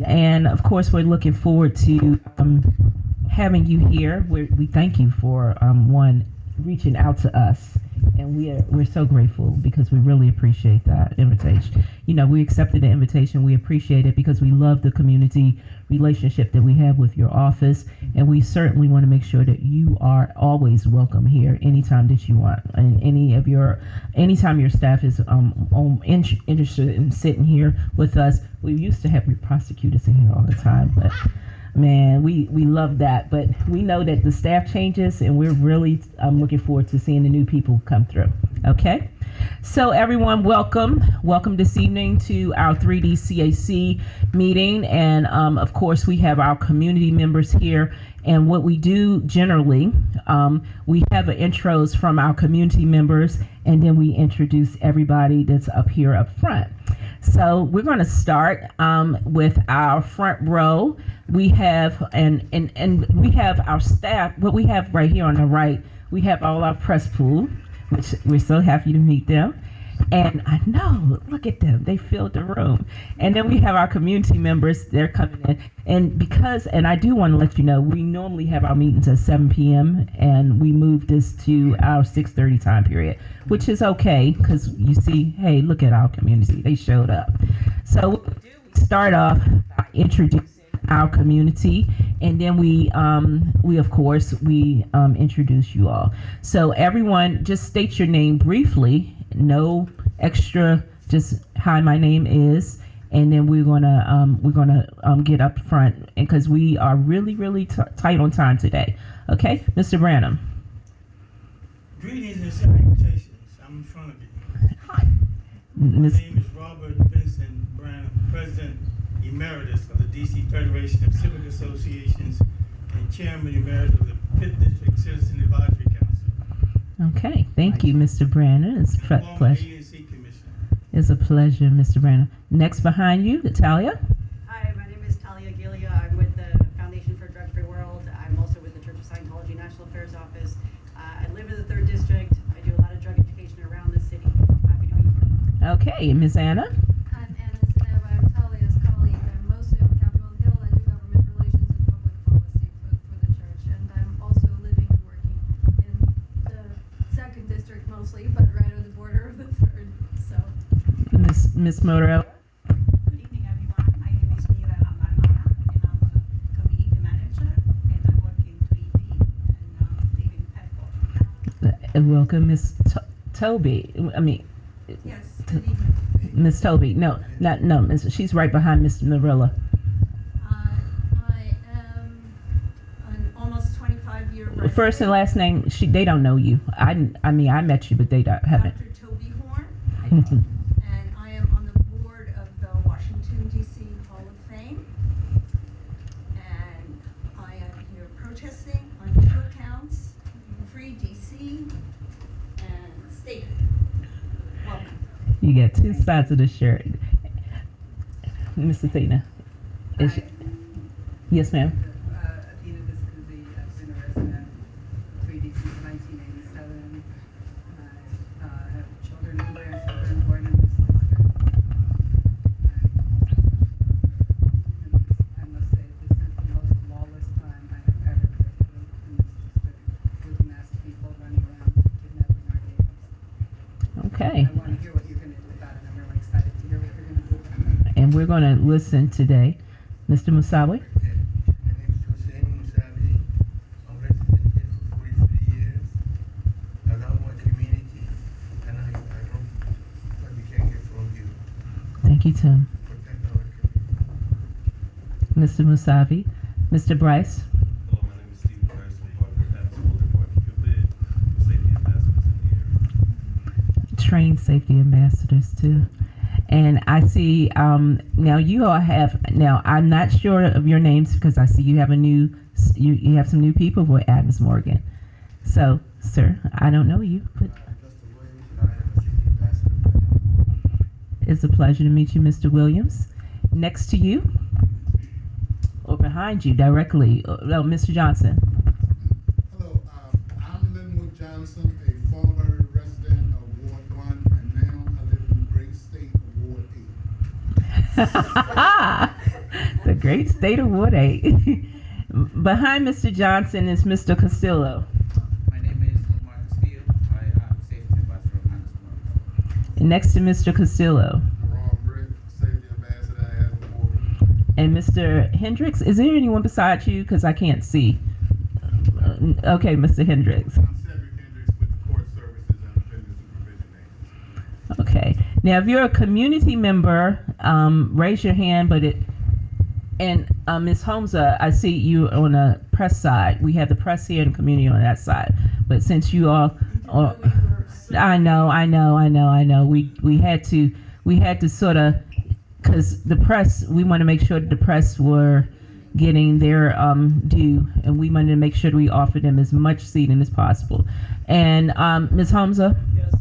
And of course, we're looking forward to having you here. We thank you for one reaching out to us, and we're so grateful because we really appreciate that invitation. You know, we accepted the invitation. We appreciate it because we love the community relationship that we have with your office, and we certainly want to make sure that you are always welcome here anytime that you want, and anytime your staff is interested in sitting here with us. We used to have your prosecutors in here all the time, but man, we love that. But we know that the staff changes, and we're really looking forward to seeing the new people come through. Okay, so everyone, welcome this evening to our 3D CAC meeting, and of course we have our community members here. And what we do generally, we have intros from our community members, and then we introduce everybody that's up here up front. So we're going to start with our front row. We have and we have our staff. What we have right here on the right, we have all our press pool, which we're so happy to meet them. And I know, look at them, they filled the room. And then we have our community members, they're coming in. And I do want to let you know, we normally have our meetings at 7 p.m. and we moved this to our 6:30 time period, which is okay, because you see, hey, look at our community, they showed up. So what we do, we start off by introducing our community, and then we of course introduce you all. So everyone, just state your name briefly, no extra, just hi, my name is, and then we're gonna get up front, because we are really tight on time today. Okay, Mr. Branham. Greetings and salutations. I'm in front of you. Hi. My name is Robert Vincent Branham, President Emeritus of the DC Federation of Civic Associations and Chairman Emeritus of the 5th District Citizen Advisory Council. Okay, thank you, Mr. Branham. It's a pleasure. It's a pleasure, Mr. Branham. Next behind you, Talia. Hi, my name is Talia Gilia. I'm with the Foundation for a Drug-Free World. I'm also with the Church of Scientology National Affairs Office. I live in the 3rd District. I do a lot of drug education around the city. I'm happy to be here. Okay, Ms. Anna. I'm Anna Sineva. I'm Talia's colleague. I'm mostly on Capitol Hill. I do government relations and public policy for the church. And I'm also living and working in the 2nd District mostly, but right on the border of the 3rd. So, Ms. Morel. Good evening, everyone. My name is Mira Ambarmara, and I'm the community manager, and I work in 3D and live in Petco. And welcome, Ms. Toby. Yes, good evening. Ms. Toby. No, she's right behind Ms. Marilla. I am an almost 25-year resident. First and last name, they don't know you. I met you, but they haven't. Dr. Toby Horn, and I am on the board of the Washington, D.C. Hall of Fame, and I am here protesting on 2 accounts, Free D.C. and State. Welcome. You get 2 sides of the shirt. Miss Athena. Hi. Yes, ma'am. Athena Viscusi. I've been a resident of 3D since 1987. I have children and grandchildren born in this district. I must say, this is the most lawless time I have ever lived in this district, with masked people running around kidnapping our neighbors. Okay. I want to hear what you're going to do about it. I'm really excited to hear what you're going to do about it. And we're going to listen today. Mr. Musawi. My name is Hussein Musavi. I'm resident here for 43 years. I love my community, and I hope that we can get from you. Thank you, Tim. Protect our community. Mr. Musavi. Mr. Bryce. Hello, my name is Stephen Bryce. I'm part of the Tax Department Cupid, with safety ambassadors in the area. Trained safety ambassadors, too. And I see, now you all have, now I'm not sure of your names because I see you have you have some new people with Adams Morgan. So, sir, I don't know you, but it's a pleasure to meet you, Mr. Williams. Next to you, or behind you directly, Mr. Johnson. Hello, I'm Linwood Johnson, a former resident of Ward 1, and now I live in the great state of Ward 8. The Great state award. Behind Mr. Johnson is Mr. Castillo. My name is Omar Castillo. I am safety ambassador of Hannes Morris. And next to Mr. Castillo. Ron Britt, safety ambassador at Aspen. And Mr. Hendricks. Is there anyone beside you? Because I can't see. Okay, Mr. Hendricks. I'm Cedric Hendricks with the Court Services and Offender Supervision Agency. Okay. Now, if you're a community member, raise your hand. And Ms. Holmesa, I see you on the press side. We have the press here and community on that side. But since you all, I know. We had to sort of, because the press, we want to make sure that the press were getting their due, and we wanted to make sure that we offered them as much seating as possible. And Ms. Holmesa, Yes,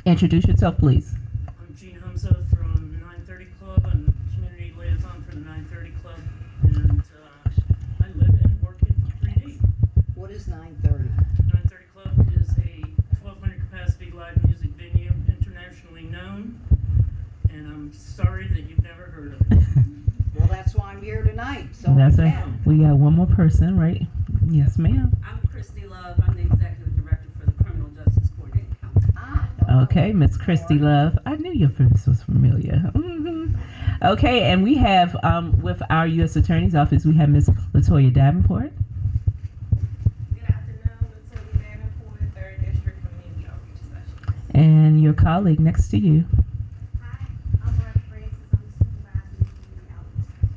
introduce yourself, please. I'm Jean Humza from the 930 Club. I'm the community liaison for the 930 Club, and I live and work in 3D. What is 930? 930 Club is a 1,200 capacity live music venue, internationally known, and I'm sorry that you've never heard of it. Well, that's why I'm here tonight, so That's I it. can. We got one more person, right? Yes, ma'am. I'm Christy Love. I'm the executive director for the Criminal Justice Coordinating Council. Okay, Miss Christy Love. I knew your face was familiar. Mhm. Okay, and we have with our U.S. Attorney's Office, we have Miss Latoya Davenport. Good afternoon, Latoya Davenport, 3rd District Community Outreach Specialist. And your colleague next to you. Hi, I'm Brett Francis. I'm the supervisor of community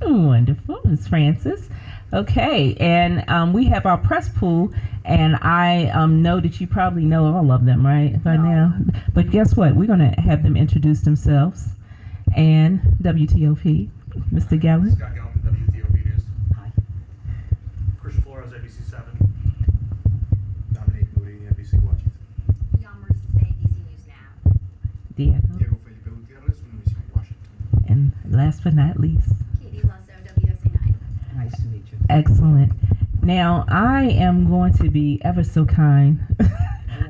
outreach. Wonderful, Miss Francis. Okay, and we have our press pool, and I know that you probably know all of them, right, by now? But guess what? We're going to have them introduce themselves. And WTOP, Mr. Gallen. Scott Gellman, WTOP News. Hi. Chris Flores, ABC 7. Dominique Moody, NBC Washington. Yammer Say, DC News Now. Diego. Diego Felipe Gutierrez, Univision Washington. And last but not least, Katie Lasso, WSA 9. Nice to meet you. excellent. Now, I am going to be ever so kind.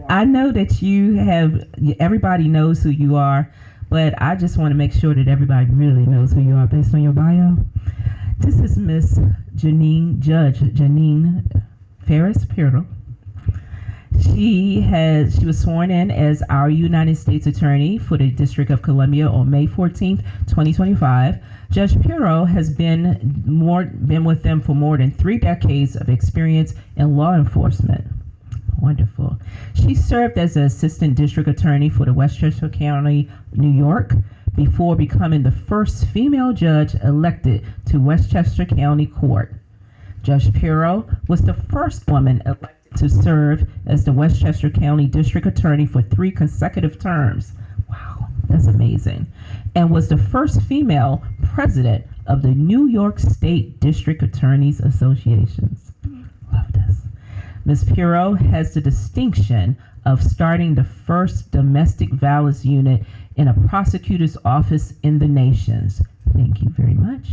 I know that you have, everybody knows who you are, but I just want to make sure that everybody really knows who you are based on your bio. This is Miss Judge Jeanine Pirro. She was sworn in as our United States Attorney for the District of Columbia on May 14th, 2025. Judge Pirro has been with them for more than 3 decades of experience in law enforcement. Wonderful. She served as an assistant district attorney for the Westchester County, New York, before becoming the first female judge elected to Westchester County Court. Judge Pirro was the first woman elected to serve as the Westchester County District Attorney for 3 consecutive terms. Wow, that's amazing. And was the first female president of the New York State District Attorneys Associations. Love this. Ms. Pirro has the distinction of starting the first domestic violence unit in a prosecutor's office in the nations. Thank you very much.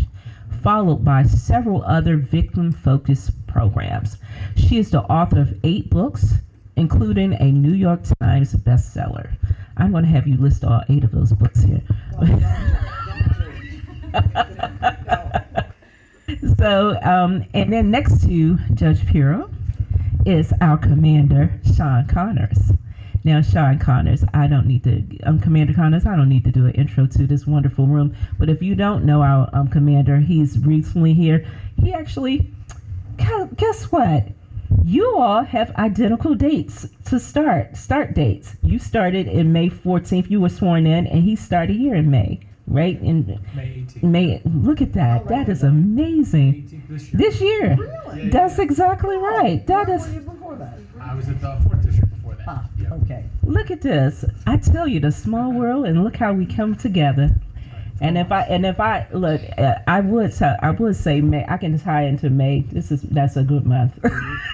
Followed by several other victim-focused programs. She is the author of 8 books, including a New York Times bestseller. I'm going to have you list all 8 of those books here. So, and then next to Judge Pirro is our Commander, Sean Connors. Now, Sean Connors, Commander Connors, I don't need to do an intro to this wonderful room, but if you don't know our Commander, he's recently here. He actually, guess what? You all have identical dates to start dates. You started in May 14th, you were sworn in, and he started here in May, right? In May 18th. May, look at that. Oh, right. That is amazing. 18th This year. Really? That's exactly right. That Where is. were you before that? I was at the 4th District before that. Ah, Yeah. okay. Look at this. I tell you, the small world, and look how we come together. And if I look, I would say May. I can tie into May. That's a good month.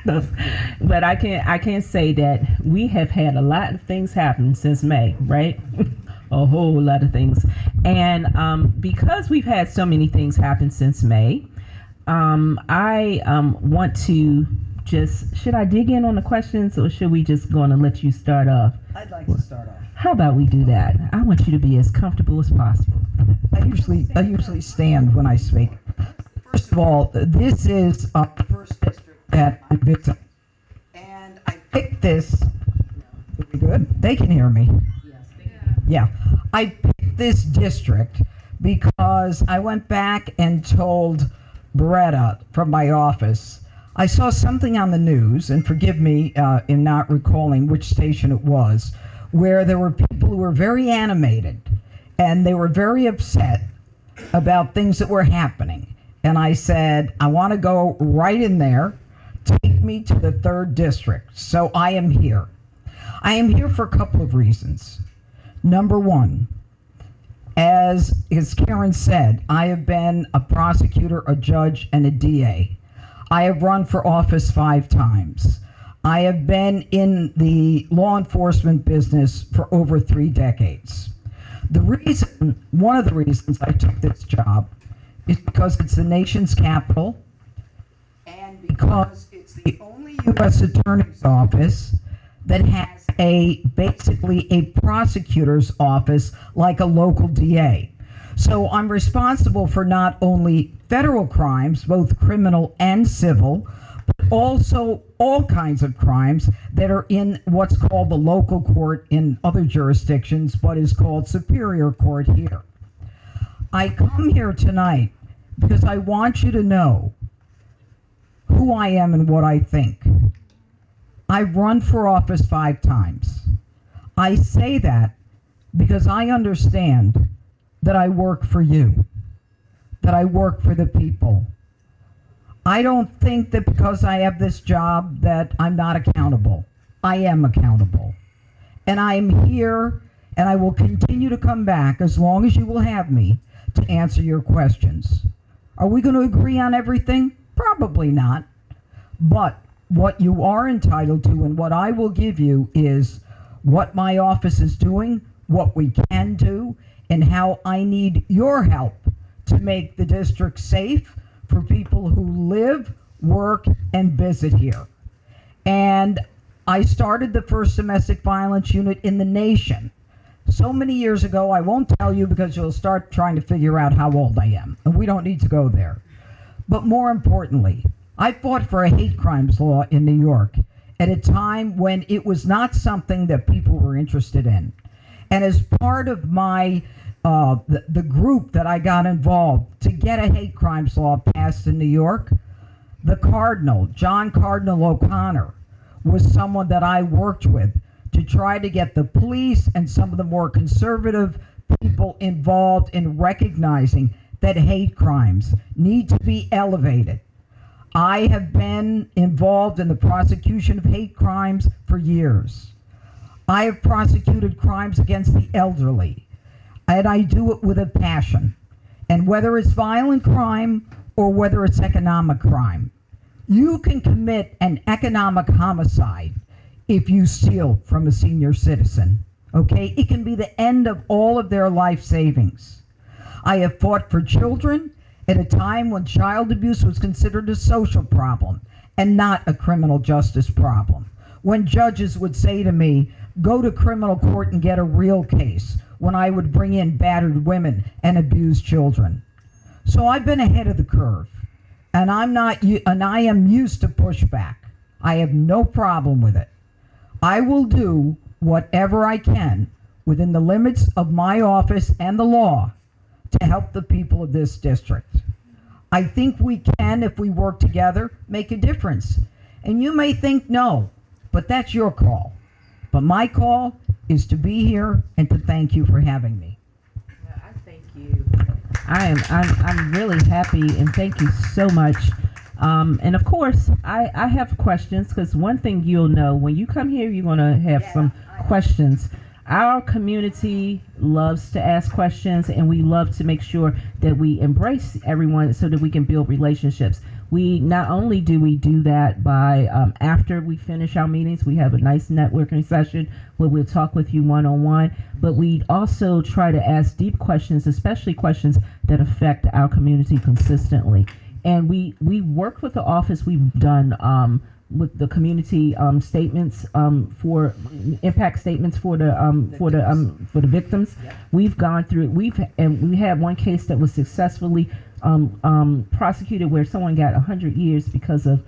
But I can say that we have had a lot of things happen since May, right? A whole lot of things. And because we've had so many things happen since May, I want to should I dig in on the questions, or should we just go on and let you start off? I'd like to start off. How about we do that? I want you to be as comfortable as possible. I usually stand when I speak. First of all, this is the first district that I'm visiting. And I picked this, pretty good, they can hear me. Yeah, I picked this district because I went back and told Beretta from my office, I saw something on the news, and forgive me in not recalling which station it was, where there were people who were very animated, and they were very upset about things that were happening. And I said, I want to go right in there, take me to the 3rd district. So I am here. I am here for a couple of reasons. Number one, as Karen said, I have been a prosecutor, a judge, and a DA. I have run for office 5 times. I have been in the law enforcement business for over 3 decades. One of the reasons I took this job is because it's the nation's capital and because it's the only U.S. Attorney's office that has basically a prosecutor's office like a local DA. So I'm responsible for not only federal crimes, both criminal and civil, but also all kinds of crimes that are in what's called the local court in other jurisdictions, but is called Superior Court here. I come here tonight because I want you to know who I am and what I think. I've run for office 5 times. I say that because I understand that I work for you, that I work for the people. I don't think that because I have this job that I'm not accountable. I am accountable. And I'm here, and I will continue to come back as long as you will have me to answer your questions. Are we going to agree on everything? Probably not. But what you are entitled to and what I will give you is what my office is doing, what we can do, and how I need your help to make the district safe for people who live, work, and visit here. And I started the first domestic violence unit in the nation so many years ago. I won't tell you because you'll start trying to figure out how old I am, and we don't need to go there. But more importantly, I fought for a hate crimes law in New York at a time when it was not something that people were interested in. And as part of my the group that I got involved to get a hate crimes law passed in New York, the Cardinal, John Cardinal O'Connor, was someone that I worked with to try to get the police and some of the more conservative people involved in recognizing that hate crimes need to be elevated. I have been involved in the prosecution of hate crimes for years. I have prosecuted crimes against the elderly, and I do it with a passion. And whether it's violent crime or whether it's economic crime, you can commit an economic homicide if you steal from a senior citizen, okay? It can be the end of all of their life savings. I have fought for children at a time when child abuse was considered a social problem and not a criminal justice problem. When judges would say to me, go to criminal court and get a real case, when I would bring in battered women and abused children. So I've been ahead of the curve, and I am used to pushback. I have no problem with it. I will do whatever I can within the limits of my office and the law to help the people of this district. I think we can, if we work together, make a difference. And you may think no, but that's your call. But my call is to be here and to thank you for having me. Well, I thank you. I'm really happy and thank you so much. And of course, I have questions, because one thing you'll know, when you come here, you're going to have some questions. Our community loves to ask questions, and we love to make sure that we embrace everyone so that we can build relationships. We not only do we do that by after we finish our meetings, we have a nice networking session where we'll talk with you one-on-one, but we also try to ask deep questions, especially questions that affect our community consistently. And we work with the office. We've done with the community statements for impact statements for the victims. Yeah. We've gone through. We had one case that was successfully prosecuted where someone got 100 years because of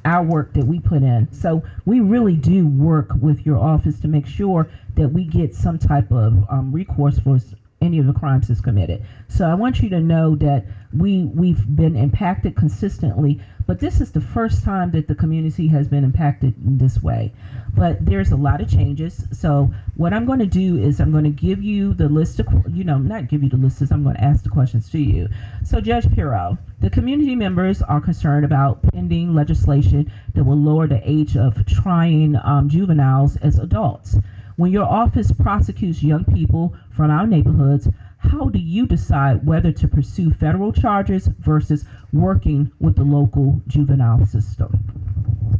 our work that we put in. So we really do work with your office to make sure that we get some type of recourse for any of the crimes that's committed. So I want you to know that we've been impacted consistently, but this is the first time that the community has been impacted in this way. But there's a lot of changes. So what I'm going to do is I'm going to give you the list of, not give you the list, I'm going to ask the questions to you. So Judge Pirro, the community members are concerned about pending legislation that will lower the age of trying juveniles as adults. When your office prosecutes young people from our neighborhoods, how do you decide whether to pursue federal charges versus working with the local juvenile system?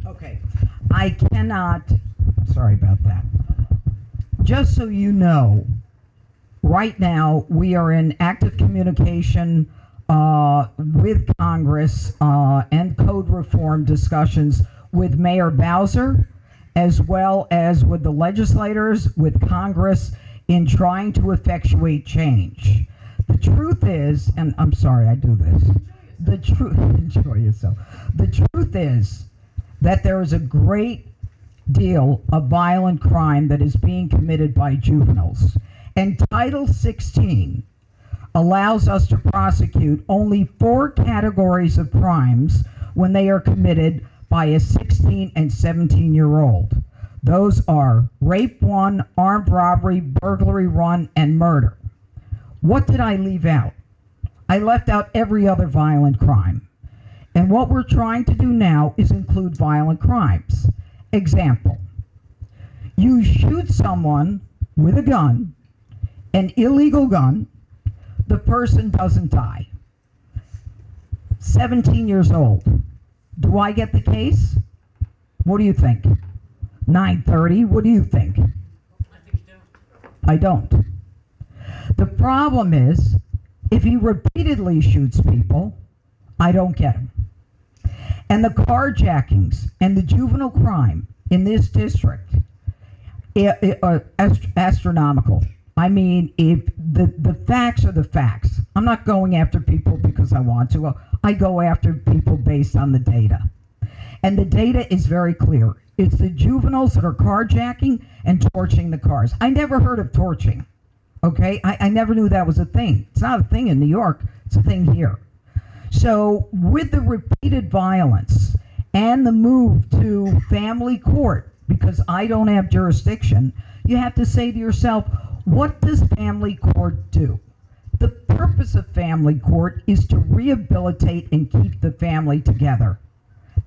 Okay, I cannot, sorry about that. Just so you know, right now we are in active communication with Congress and code reform discussions with Mayor Bowser, as well as with the legislators, with Congress, in trying to effectuate change. The truth is, and I'm sorry I do this, enjoy yourself. The truth is that there is a great deal of violent crime that is being committed by juveniles. And Title 16 allows us to prosecute only 4 categories of crimes when they are committed by a 16 and 17-year-old. Those are rape 1, armed robbery, burglary 1, and murder. What did I leave out? I left out every other violent crime. And what we're trying to do now is include violent crimes. Example, you shoot someone with a gun, an illegal gun, the person doesn't die. 17 years old. Do I get the case? What do you think? 9:30, what do you think? I think you do. I don't. The problem is, if he repeatedly shoots people, I don't get him. And the carjackings and the juvenile crime in this district are astronomical. I mean, if the facts are the facts. I'm not going after people because I want to. I go after people based on the data. And the data is very clear. It's the juveniles that are carjacking and torching the cars. I never heard of torching, okay? I never knew that was a thing. It's not a thing in New York, it's a thing here. So with the repeated violence and the move to family court, because I don't have jurisdiction, you have to say to yourself, what does family court do? The purpose of family court is to rehabilitate and keep the family together.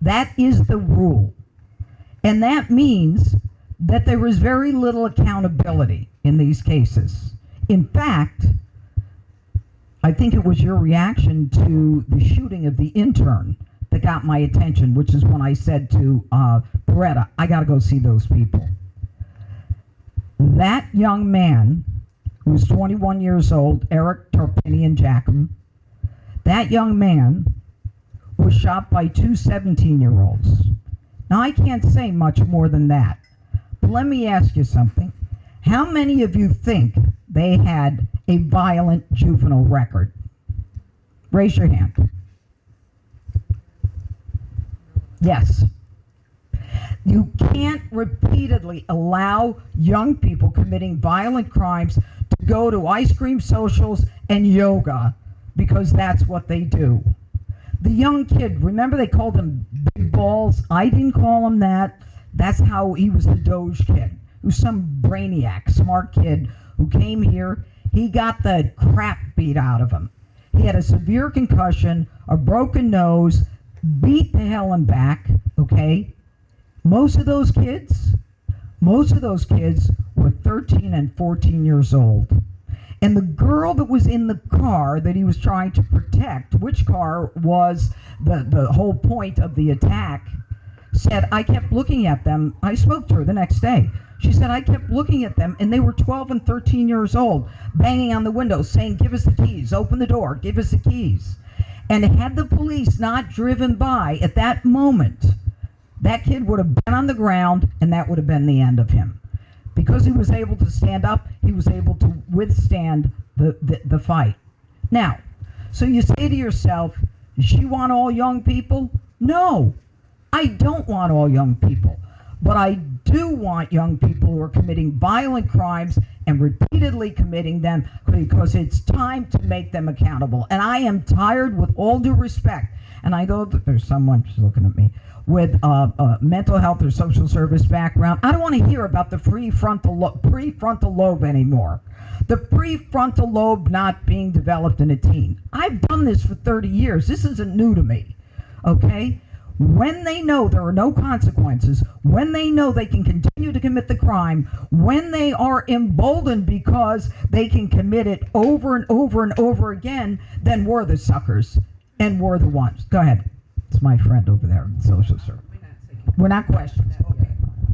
That is the rule. And that means that there is very little accountability in these cases. In fact, I think it was your reaction to the shooting of the intern that got my attention, which is when I said to Beretta, I gotta go see those people. That young man, who was 21 years old, Eric Tarpinian Jackham, that young man was shot by 2 17-year-olds. Now, I can't say much more than that, but let me ask you something. How many of you think they had a violent juvenile record? Raise your hand. Yes. You can't repeatedly allow young people committing violent crimes to go to ice cream socials and yoga because that's what they do. The young kid, remember they called him Big Balls? I didn't call him that. That's how he was, the Doge kid. He was some brainiac, smart kid who came here. He got the crap beat out of him. He had a severe concussion, a broken nose, beat to hell and back, okay? Most of those kids were 13 and 14 years old. And the girl that was in the car that he was trying to protect, which car was the whole point of the attack, said, I kept looking at them. I spoke to her the next day. She said, I kept looking at them, and they were 12 and 13 years old, banging on the window, saying, give us the keys, open the door, give us the keys. And had the police not driven by at that moment, that kid would have been on the ground, and that would have been the end of him. Because he was able to stand up, he was able to withstand the fight. Now, So you say to yourself, does she want all young people? No, I don't want all young people. But I do want young people who are committing violent crimes and repeatedly committing them, because it's time to make them accountable. And I am tired, with all due respect, and I know that there's someone just looking at me, with a mental health or social service background. I don't want to hear about the prefrontal lobe anymore. The prefrontal lobe not being developed in a teen. I've done this for 30 years. This isn't new to me, okay? When they know there are no consequences, when they know they can continue to commit the crime, when they are emboldened because they can commit it over and over and over again, then we're the suckers and we're the ones. Go ahead. It's my friend over there in social service. We're not questions. Okay.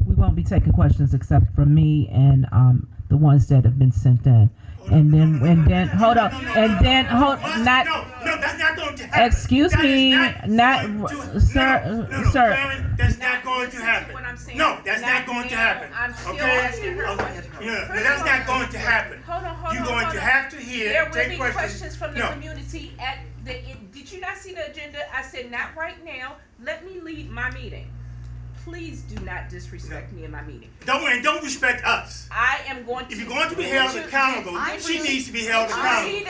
We won't be taking questions except from me and the ones that have been sent in. And then hold up. And then hold not. No, that's not going to happen. Excuse me, not sir. Karen, that's not going to happen. No, that's not going to happen. I'm still Okay? asking her question. Yeah, that's not going to happen. Hold on. You're going to have to hear, There will take be questions from the community at the. Did you not see the agenda? I said not right now. Let me lead my meeting. Please do not disrespect me in my meeting. Don't respect us. I am going to. If you're going to be held accountable, she needs to be held accountable.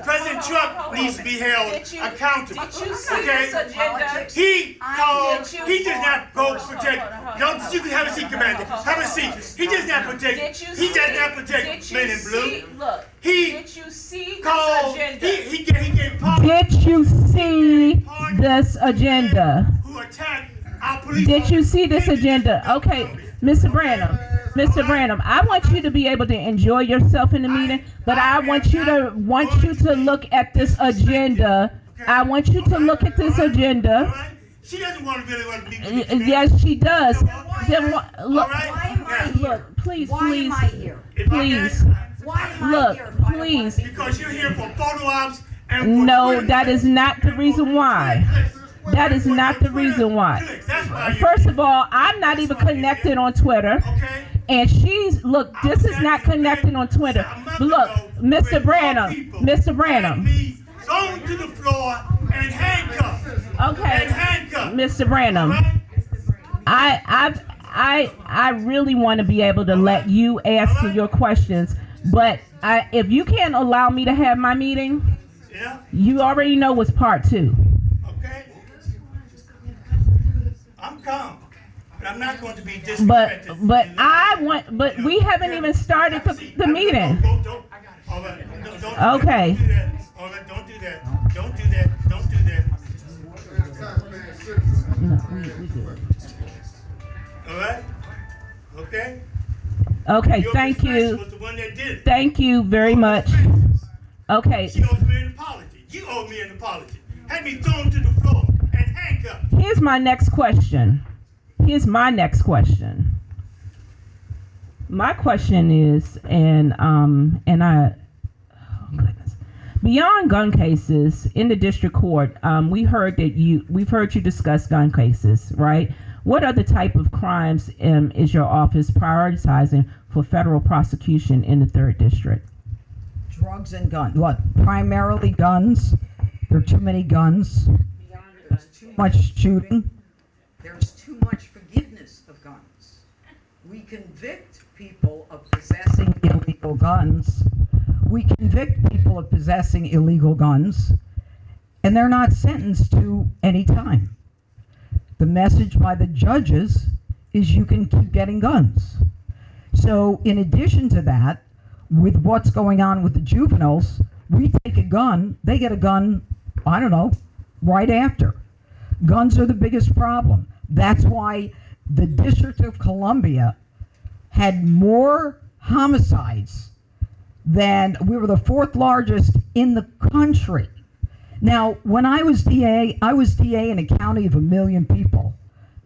President Trump needs to be held accountable. Did you see this agenda? He called. He does not go protect. Don't you can have a seat, Commander. Have a seat. He does not protect. He does not protect men in blue. Look. He did you see called. this agenda? He gave part. Did you see this agenda? Who attacked our police? Did you see this agenda? Okay, Mr. Branham, I want you to be able to enjoy yourself in the meeting, but I want you to look at this agenda. I want you to look at this agenda. She doesn't really want to be. Yes, she does. Then look, Look, please. Look, please. Because you're here for photo ops and no, that is not the reason why. That is not the reason why. First of all, I'm not even connected on Twitter. And look, this is not connected on Twitter. Look, Mr. Branham. Thrown to the floor and handcuffed. Okay, Mr. Branham. I really want to be able to let you answer your questions, but if you can't allow me to have my meeting, you already know what's part 2. Okay. I'm calm, but I'm not going to be disrespected. But we haven't even started the meeting. Okay. Don't do that. No, we good. All right. Okay. Okay. Thank you. Thank you very much. Okay. She owes me an apology. You owe me an apology. Had me thrown to the floor and handcuffed. Here's my next question. My question is, beyond gun cases in the district court, we've heard you discuss gun cases, right? What other type of crimes is your office prioritizing for federal prosecution in the 3rd district? Drugs and guns. What? Primarily guns. There are too many guns. There's too much shooting. There's too much forgiveness of guns. We convict people of possessing illegal guns. And they're not sentenced to any time. The message by the judges is you can keep getting guns. So in addition to that, with what's going on with the juveniles, we take a gun, they get a gun, I don't know, right after. Guns are the biggest problem. That's why the District of Columbia had more homicides than, we were the 4th largest in the country. Now, when I was DA in a county of 1 million people.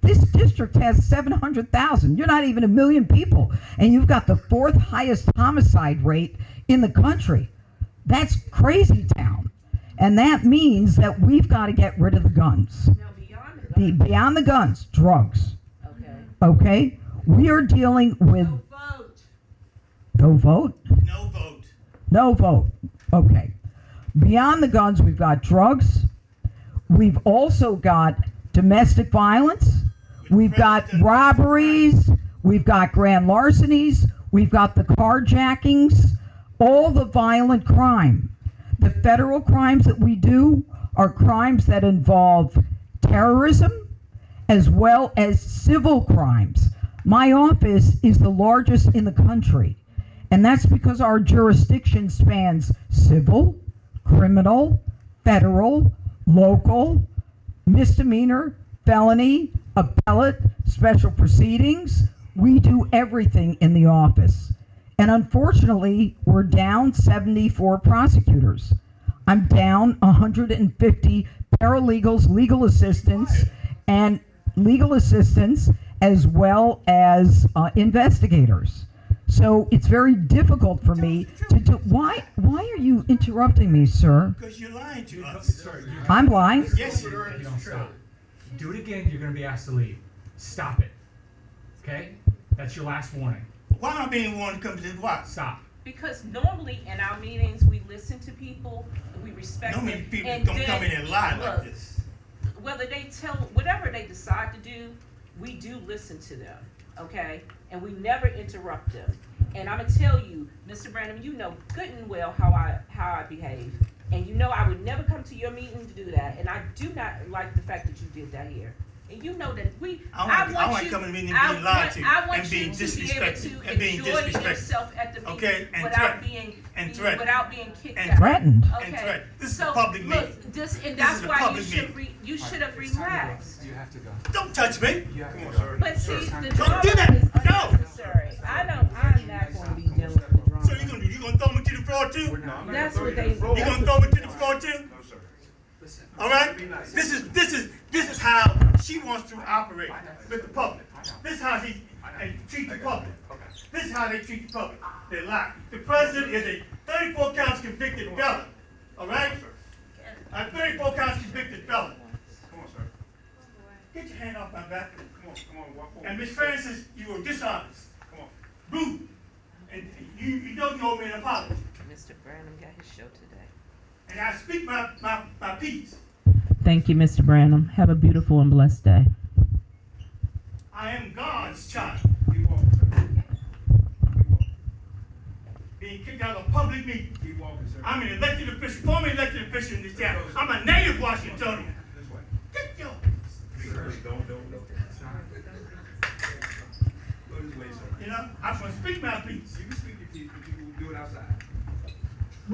This district has 700,000. You're not even 1 million people. And you've got the 4th highest homicide rate in the country. That's crazy town. And that means that we've got to get rid of the guns. Now, beyond the guns, drugs. Okay. Okay? We are dealing with... No vote. No vote? No vote. No vote. Okay. Beyond the guns, we've got drugs. We've also got domestic violence. We've got robberies. We've got grand larcenies. We've got the carjackings, all the violent crime. The federal crimes that we do are crimes that involve terrorism as well as civil crimes. My office is the largest in the country, and that's because our jurisdiction spans civil, criminal, federal, local, misdemeanor, felony, appellate, special proceedings. We do everything in the office. And unfortunately, we're down 74 prosecutors. I'm down 150 paralegals, legal assistants, as well as investigators. So it's very difficult for me to do. Why are you interrupting me, sir? Because you're lying to us. I'm lying? Yes, you are. Do it again, you're going to be asked to leave. Stop it. Okay? That's your last warning. Why am I being warned to come to this? Why? Stop. Because normally in our meetings, we listen to people, we respect No them. many people and don't then- come in and lie look, like this. Whether they tell, whatever they decide to do, we do listen to them, okay? And we never interrupt them. And I'm gonna tell you, Mr. Branham, you know good and well how I behave. And you know I would never come to your meeting to do that. And I do not like the fact that you did that here. And you know that I want coming to me and being lied to and being disrespected and being disrespected. Yourself at the meeting Okay, and without threatened. being kicked And out. threatened. Okay. And threatened. This is So, a public look, meeting. This, and This that's is a why you public should meeting. you should have relaxed. You have to go. Don't touch me. You have to go, sir. But see, the Don't drama do that. is No. unnecessary. I'm not going to be dealing with the drama. So you gonna throw me to the floor too? That's what they. You gonna throw me to the floor too? No, sir. Listen. All right. Be nice. This is how she wants to operate with the public. This is how he treat the public. This is how they treat the public. They lie. The president is a 34 counts convicted felon. All right. A 34 counts convicted felon. Come on, sir. Get your hand off my back. Come on, walk forward. And Miss Francis, you were dishonest, Come on. rude, and you know you owe me an apology. Mr. Branham got his show today. And I speak my piece. Thank you, Mr. Branham. Have a beautiful and blessed day. I am God's child. Keep walking, sir. Keep walking. Being kicked out of a public meeting. Keep walking, sir. I'm an elected official, former elected official in this town. I'm a native Washingtonian. This way. Get your. Sir, don't. Stop. Go this way, sir. You know, I'm gonna speak my piece. You can speak your piece, but you will do it outside.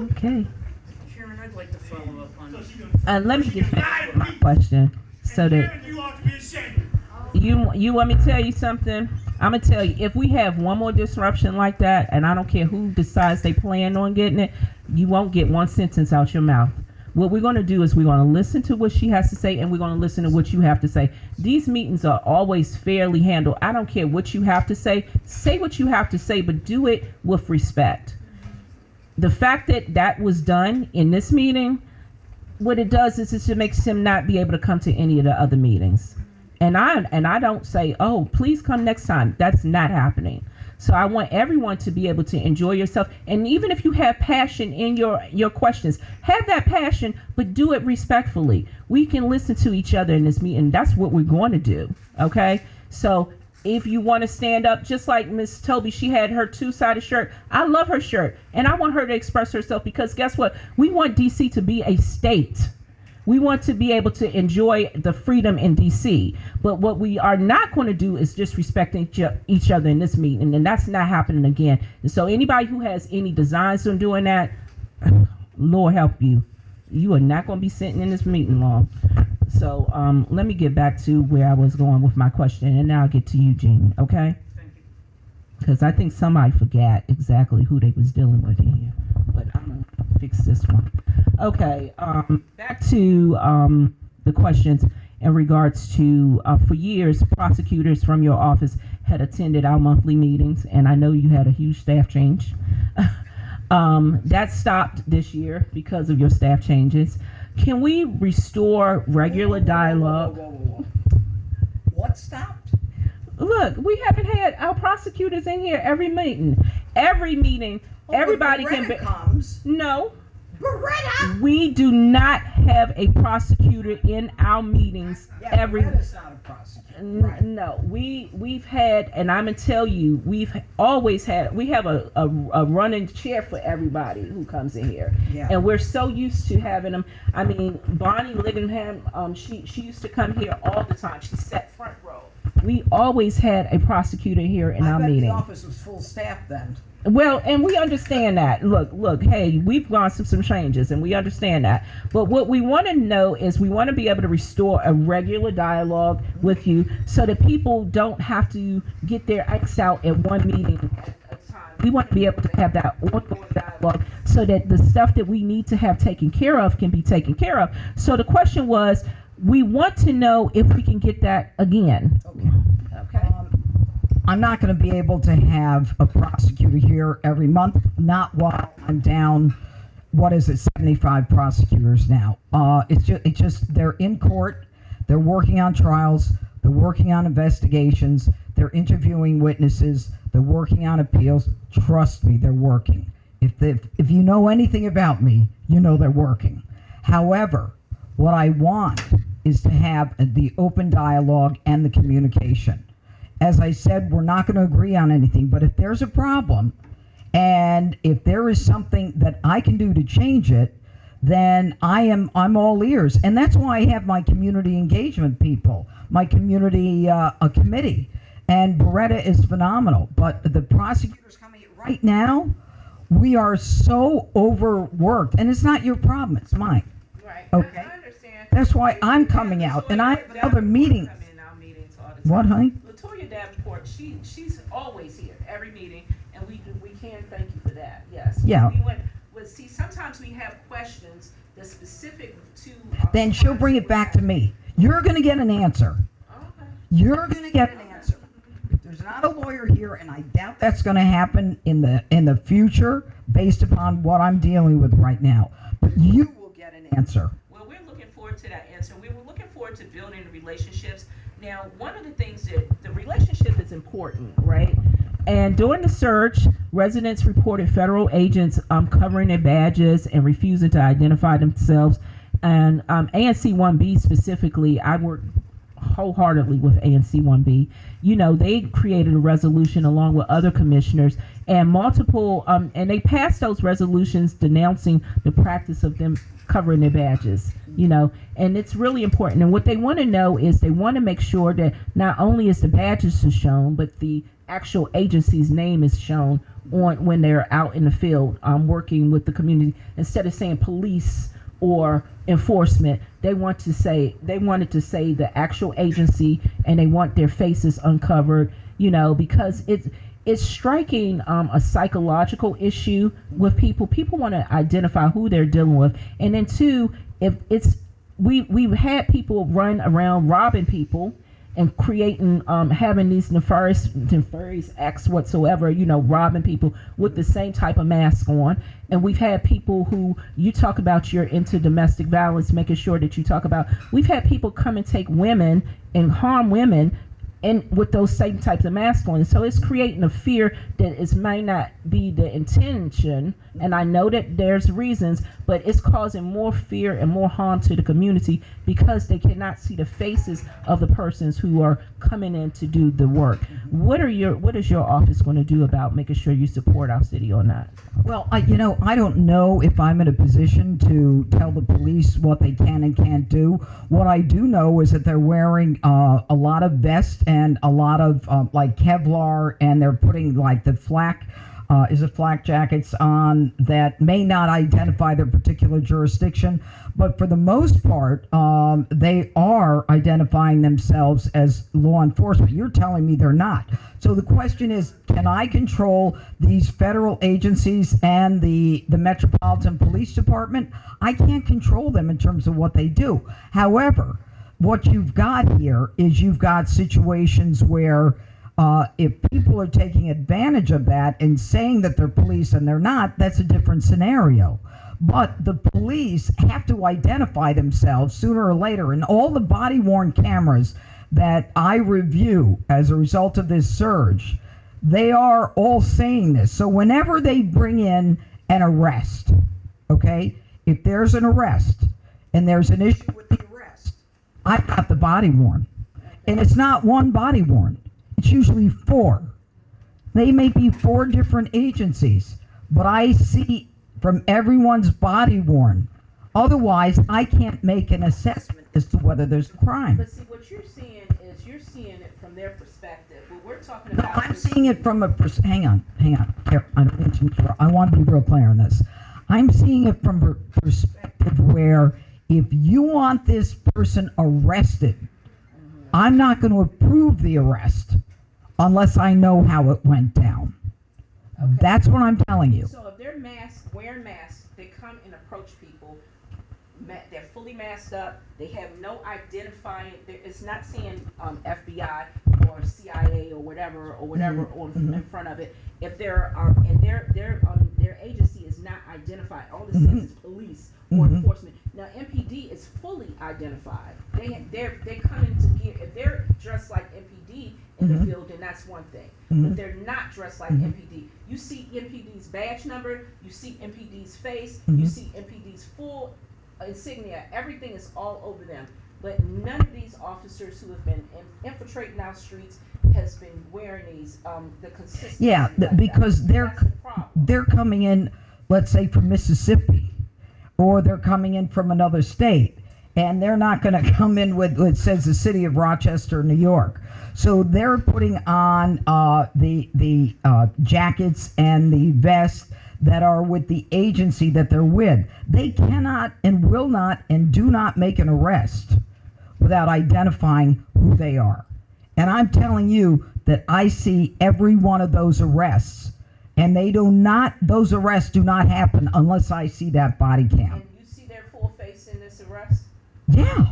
Okay. Sharon, I'd like to follow up on. So she gonna. Let me she get gonna back lie to to my me. question so And that Sharon, you ought to be ashamed. you want me to tell you something? I'm gonna tell you, if we have one more disruption like that, and I don't care who decides they plan on getting it, you won't get one sentence out your mouth. What we're going to do is we're going to listen to what she has to say, and we're going to listen to what you have to say. These meetings are always fairly handled. I don't care what you have to say what you have to say, but do it with respect. The fact that that was done in this meeting, what it does is it makes him not be able to come to any of the other meetings. And I don't say, oh, please come next time. That's not happening. So I want everyone to be able to enjoy yourself. And even if you have passion in your questions, have that passion, but do it respectfully. We can listen to each other in this meeting. That's what we're going to do. Okay? So if you want to stand up, just like Miss Toby, she had her two-sided shirt. I love her shirt. And I want her to express herself because guess what? We want DC to be a state. We want to be able to enjoy the freedom in DC. But what we are not going to do is disrespect each other in this meeting. And that's not happening again. And so anybody who has any designs on doing that, Lord help you. You are not going to be sitting in this meeting long. So let me get back to where I was going with my question. And now I'll get to you, Jean. Okay? Thank you. Because I think somebody forgot exactly who they was dealing with in here. But I'm going to fix this one. Okay, back to the questions in regards to, for years, prosecutors from your office had attended our monthly meetings, and I know you had a huge staff change. That stopped this year because of your staff changes. Can we restore regular dialogue? What stopped? Look, we haven't had our prosecutors in here every meeting. Every meeting, everybody can be. Comes. No. We do not have a prosecutor in our meetings every. Beretta's not a prosecutor. Right. No, we've had, and I'm gonna tell you, we've always had. We have a running chair for everybody who comes in here, Yeah. and we're so used to having them. I mean, Bonnie Livingham, she used to come here all the time. She sat front row. We always had a prosecutor here in our meeting. The office was full staff then. Well, and we understand that. Look, hey, we've gone through some changes and we understand that. But what we want to know is we want to be able to restore a regular dialogue with you so that people don't have to get their X out at one meeting at a time. We want to be able to have that ongoing dialogue so that the stuff that we need to have taken care of can be taken care of. So the question was, we want to know if we can get that again. Okay. I'm not going to be able to have a prosecutor here every month, not while I'm down, 75 prosecutors now. It's just they're in court, they're working on trials, they're working on investigations, they're interviewing witnesses, they're working on appeals. Trust me, they're working. If you know anything about me, you know they're working. However, what I want is to have the open dialogue and the communication. As I said, we're not going to agree on anything, but if there's a problem and if there is something that I can do to change it, then I'm all ears. And that's why I have my community engagement people, my community committee. And Beretta is phenomenal. But the prosecutors coming in right now, we are so overworked. And it's not your problem, it's mine. Right. Okay. I understand. That's why I'm coming out. And I have another meeting. What, honey? Latoya Davenport, she's always here, every meeting, and we can thank you for that, yes. Yeah. See, sometimes we have questions that's specific to. Then she'll bring it back to me. You're going to get an answer. Okay. You're going to get an answer. If there's not a lawyer here, and I doubt that's going to happen in the future, based upon what I'm dealing with right now, but you will get an answer. Well, we're looking forward to that answer. We were looking forward to building relationships. Now, one of the things that the relationship is important, right? And during the search, residents reported federal agents covering their badges and refusing to identify themselves. And ANC 1B specifically, I work wholeheartedly with ANC 1B. You know, they created a resolution along with other commissioners and multiple, and they passed those resolutions denouncing the practice of them covering their badges, you know, and it's really important. And what they want to know is they want to make sure that not only is the badges shown, but the actual agency's name is shown on when they're out in the field working with the community. Instead of saying police or enforcement, they wanted to say the actual agency, and they want their faces uncovered, you know, because it's striking a psychological issue with people. People want to identify who they're dealing with. And then two, if it's we've had people run around robbing people and creating having these nefarious acts whatsoever, you know, robbing people with the same type of mask on. And we've had people who, you talk about you're into domestic violence, making sure that you talk about, we've had people come and take women and harm women and with those same types of masks on. So it's creating a fear that it might not be the intention, and I know that there's reasons, but it's causing more fear and more harm to the community because they cannot see the faces of the persons who are coming in to do the work. What is your office going to do about making sure you support our city on that? Well, I don't know if I'm in a position to tell the police what they can and can't do. What I do know is that they're wearing a lot of vests and a lot of like Kevlar, and they're putting like the flak jackets on that may not identify their particular jurisdiction, but for the most part, they are identifying themselves as law enforcement. You're telling me they're not. So the question is, can I control these federal agencies and the Metropolitan Police Department? I can't control them in terms of what they do. However, what you've got here is you've got situations where if people are taking advantage of that and saying that they're police and they're not, that's a different scenario. But the police have to identify themselves sooner or later, and all the body-worn cameras that I review as a result of this surge, they are all saying this. So whenever they bring in an arrest, okay, if there's an arrest and there's an issue with the arrest, I've got the body worn. And it's not one body worn. It's usually 4. They may be 4 different agencies, but I see from everyone's body worn. Otherwise, I can't make an assessment as to whether there's a crime. But see, what you're seeing is you're seeing it from their perspective. What we're talking No, about I'm seeing it from a hang on. Here, I don't mean to interrupt. I want to be real clear on this. I'm seeing it from a perspective where if you want this person arrested, I'm not going to approve the arrest unless I know how it went down. Okay. That's what I'm telling you. So if they're wearing masks, they come and approach people. They're fully masked up. They have no identifying. It's not saying FBI or CIA or whatever Mm-hmm. in front of it. If they're and their agency is not identified, all it says is police or Mm-hmm. enforcement. Now MPD is fully identified. They come into gear. If they're dressed like MPD in Mm-hmm. the field, then that's one thing. But they're not dressed like MPD. You see MPD's badge number. You see MPD's face. Mm-hmm. You see MPD's full insignia. Everything is all over them. But none of these officers who have been infiltrating our streets has been wearing these the consistency. Yeah, like because that. That's the problem. they're coming in, let's say from Mississippi, or they're coming in from another state, and they're not going to come in with it says the city of Rochester, New York. So they're putting on the jackets and the vests that are with the agency that they're with. They cannot and will not and do not make an arrest without identifying who they are. And I'm telling you that I see every one of those arrests, and those arrests do not happen unless I see that body cam. And you see their full face in this arrest? Yeah.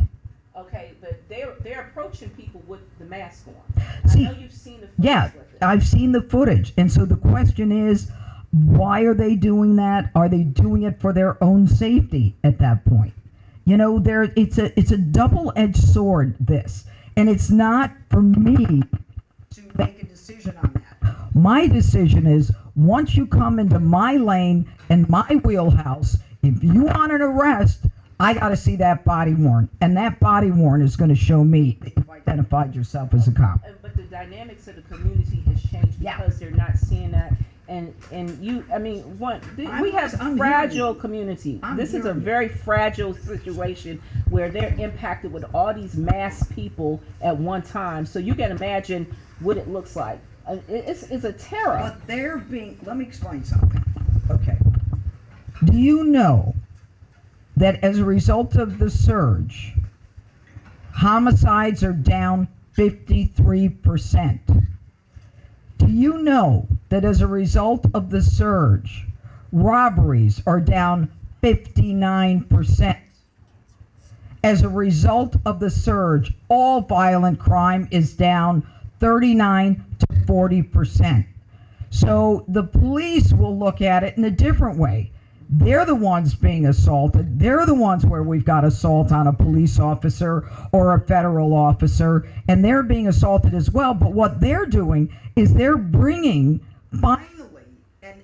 Okay, but they're approaching people with the mask on. See, I know you've seen the footage yeah, with it. I've seen the footage. And so the question is, why are they doing that? Are they doing it for their own safety at that point? You know, it's a double-edged sword, this. And it's not for me to make a decision on that. My decision is, once you come into my lane and my wheelhouse, if you want an arrest, I got to see that body worn. And that body worn is going to show me that you've identified yourself as a cop. But the dynamics of the community has changed because they're not seeing that. And you, I mean, we have I'm fragile community. This is a hearing you. very fragile situation where they're impacted with all these mass people at one time. So you can imagine what it looks like. It's a terror. But let me explain something. Okay. Do you know that as a result of the surge, homicides are down 53%? Do you know that as a result of the surge, robberies are down 59%? As a result of the surge, all violent crime is down 39 to 40%. So the police will look at it in a different way. They're the ones being assaulted. They're the ones where we've got assault on a police officer or a federal officer, and they're being assaulted as well. But what they're doing is they're bringing finally an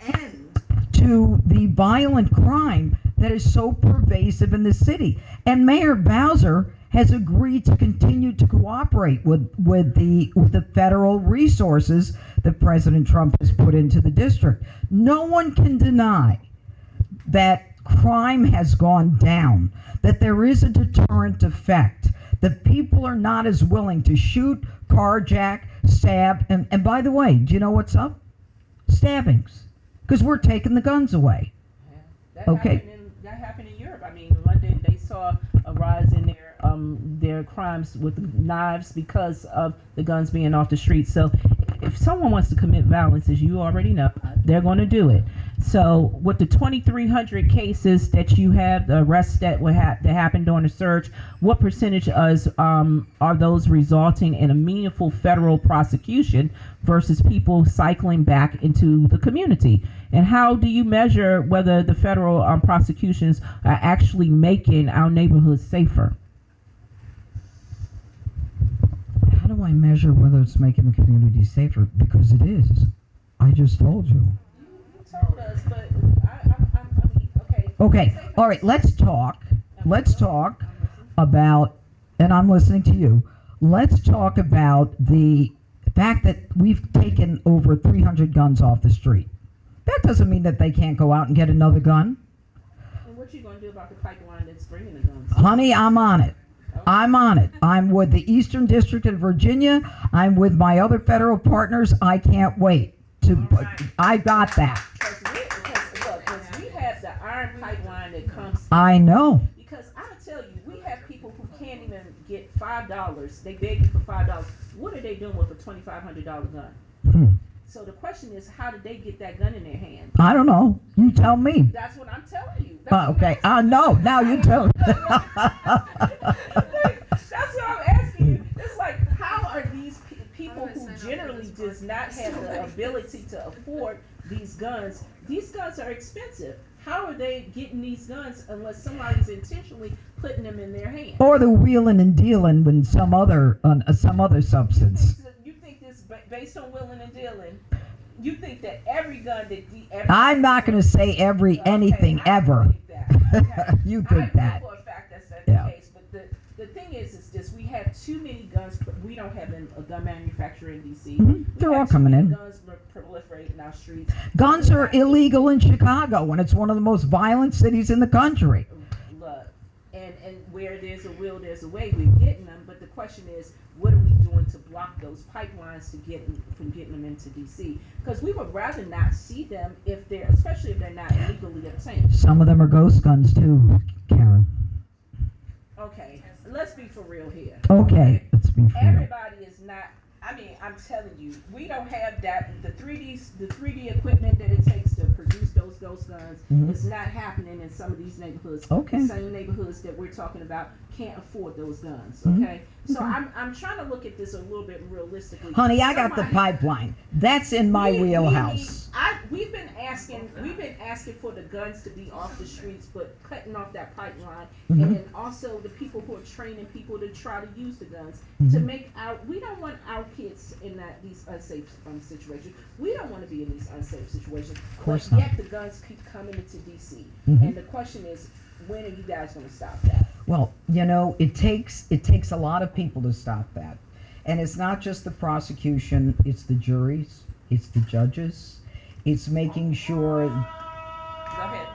end to the violent crime that is so pervasive in the city. And Mayor Bowser has agreed to continue to cooperate with the federal resources that President Trump has put into the district. No one can deny that crime has gone down, that there is a deterrent effect, that people are not as willing to shoot, carjack, stab, and by the way, do you know what's up? Stabbings, because we're taking the guns away. That Okay. That happened in Europe. I mean, London, they saw a rise in their crimes with knives because of the guns being off the street. So if someone wants to commit violence, as you already know, they're going to do it. So with the 2,300 cases that you have, the arrests that happened during the surge, what percentage are those resulting in a meaningful federal prosecution versus people cycling back into the community? And how do you measure whether the federal prosecutions are actually making our neighborhoods safer? How do I measure whether it's making the community safer? Because it is. I just told you. You told us, but I mean, okay. Okay, all right, let's talk about, and I'm listening to you, let's talk about the fact that we've taken over 300 guns off the street. That doesn't mean that they can't go out and get another gun. And what you gonna do about the pipeline that's bringing the guns? Honey, I'm on it. I'm on it. I'm with the Eastern District of Virginia. I'm with my other federal partners. I can't wait to, I got that. Because we have the iron pipeline that comes. I know. Because I tell you, we have people who can't even get $5. They beg you for $5. What are they doing with a $2,500 gun? So the question is, how did they get that gun in their hand? I don't know. You tell me. That's what I'm telling you. Okay. No. Now you tell me. That's what I'm asking you. It's like, how are these people who generally does not have the ability to afford these guns? These guns are expensive. How are they getting these guns unless somebody's intentionally putting them in their hand? Or they're wheeling and dealing with some other substance. You think this based on wheeling and dealing? You think that every gun that I'm not going to say anything ever. You think that? I know for a fact that's the case. But the thing is this: we have too many guns. We don't have a gun manufacturer in DC. They're all coming in. Guns proliferate in our streets. Guns are illegal in Chicago, and it's one of the most violent cities in the country. Look, and where there's a will, there's a way. We're getting them, but the question is, what are we doing to block those pipelines to get them, from getting them into DC? Because we would rather not see them especially if they're not illegally obtained. Some of them are ghost guns too, Karen. Okay, let's be for real here. Okay, let's be for real. Everybody is not. I mean, I'm telling you, we don't have the 3D equipment that it takes to produce those ghost guns. It's not happening in some of these neighborhoods. Okay. The same neighborhoods that we're talking about can't afford those guns. Okay. So I'm trying to look at this a little bit realistically. Honey, I got the pipeline. That's in my wheelhouse. We've been asking for the guns to be off the streets, but cutting off that pipeline, and then also the people who are training people to try to use the guns to make we don't want our kids in these unsafe situations. We don't want to be in these unsafe situations. Of course but not. yet the guns keep coming into DC, and the question is, when are you guys going to stop that? Well, it takes a lot of people to stop that. And it's not just the prosecution, it's the juries, it's the judges, it's making sure Go ahead.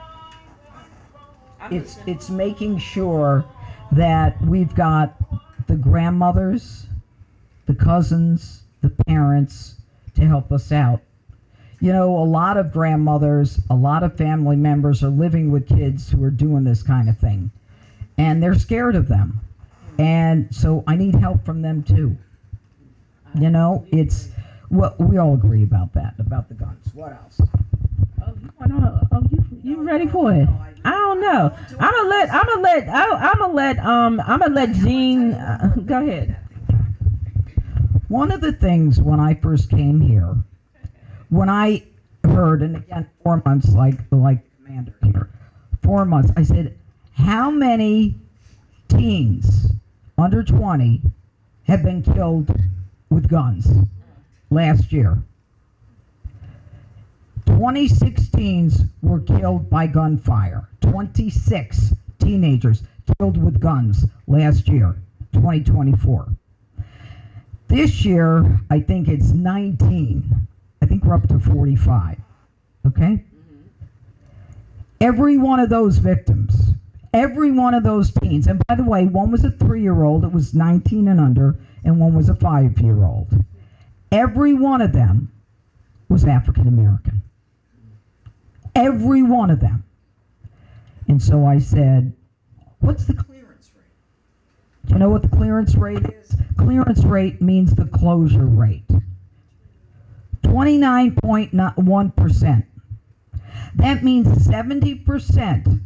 it's making sure that we've got the grandmothers, the cousins, the parents to help us out. A lot of grandmothers, a lot of family members are living with kids who are doing this kind of thing. And they're scared of them. And so I need help from them too. It's what we all agree about that, about the guns. What else? You ready for it? I don't know. I'm gonna let Jean go ahead. One of the things when I first came here, when I heard, and again, 4 months like Commander here, 4 months, I said, how many teens under 20 have been killed with guns last year? 26 teens were killed by gunfire. 26 teenagers killed with guns last year, 2024. This year, I think it's 19. I think we're up to 45. Okay? Every one of those victims, every one of those teens, and by the way, one was a 3-year-old, it was 19 and under, and one was a 5-year-old. Every one of them was African American. Every one of them. And so I said, what's the clearance rate? Do you know what the clearance rate is? Clearance rate means the closure rate. 29.1%. That means 70%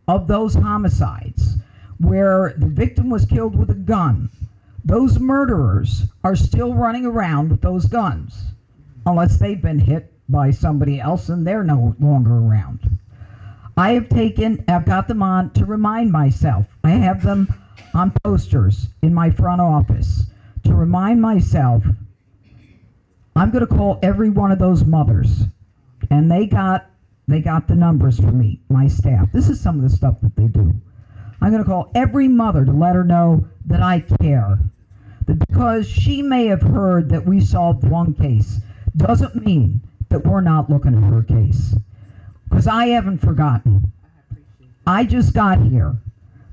of those homicides where the victim was killed with a gun, those murderers are still running around with those guns, unless they've been hit by somebody else and they're no longer around. I've got them on to remind myself. I have them on posters in my front office to remind myself I'm going to call every one of those mothers. And they got They got the numbers for me, my staff. This is some of the stuff that they do. I'm going to call every mother to let her know that I care. That because she may have heard that we solved one case, doesn't mean that we're not looking at her case. Because I haven't forgotten. I just got here.